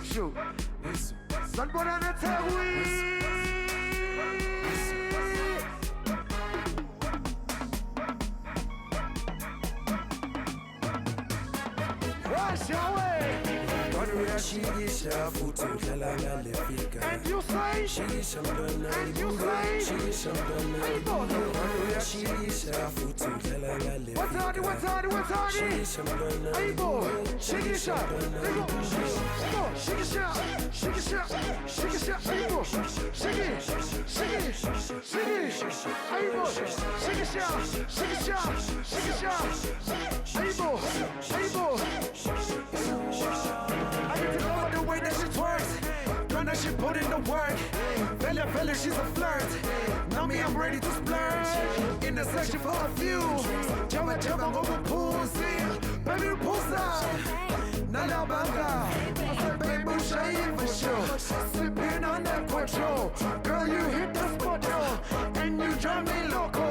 Shoot. Sunburn and the Tawi. Wash your way. Shigisha futhi udlala ngale fika. And you say, Shigisha mntwana and you say, Shigisha mntwana Shigisha futhi udlala ngale fika. What's on? Shigisha mntwana Aibo, Shigisha, Aibo, Shigisha, Aibo, Aibo, I get to know the way that she twerks. Girl, that she put in the work. Fella, she's a flirt. Now me, I'm ready to splurge. In the section for a few. Jump, go pussy. Baby, pussy. Nala banga. I said, baby, shy for sure. Sipping on that quattro. Girl, you hit the spot, yo. And you drive me loco.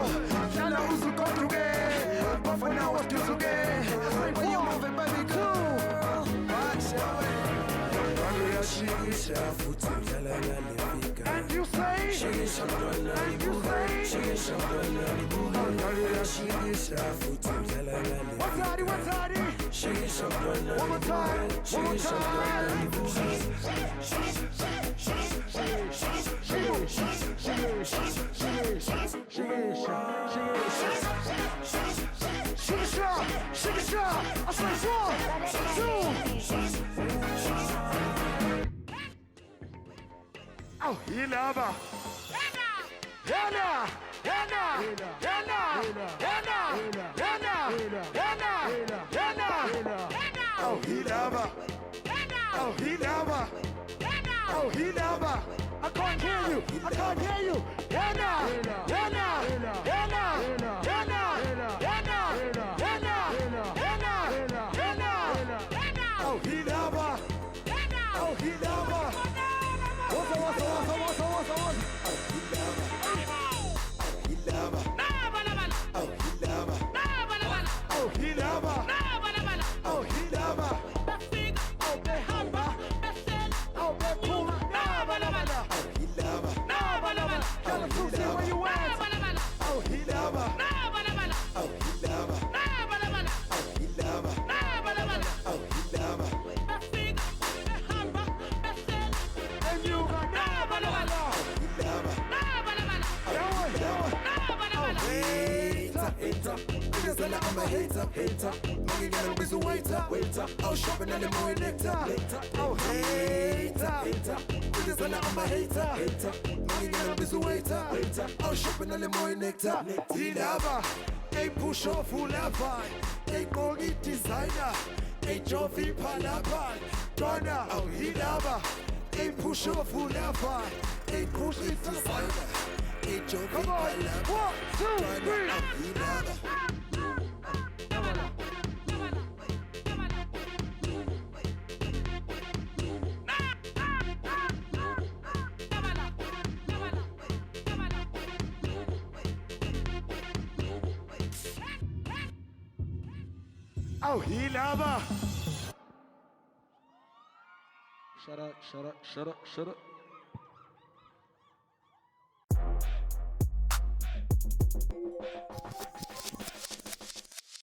Nala usu go together. But for now, what you together? When you move it, baby, cool. Watch your way. Shigisha futhi udlala ngale fika. And you say, Shigisha mntwana and you say, Shigisha mntwana Shigisha futhi udlala ngale. what's hardy? Shigisha mntwana One more time. Shigisha Shigisha. I say 1, 2. Oh, Ilaba. Oh, Ilaba. I can't hear you. Oh, Ilaba. I'm a hater. Money got a busy waiter. Oh, shopping and the more nectar. Oh, hater. I'm a hater. Money got a busy waiter. Oh, shopping and the more nectar. Ilaba. A push off full of a goldie designer. A Jovi Palapa. Donna. Oh, Ilaba. A push off full of a goldie designer. A Jovi Come on. Palapa. 1, 2, 3. Oh, Ilaba. Oh, Ilaba. Shut up.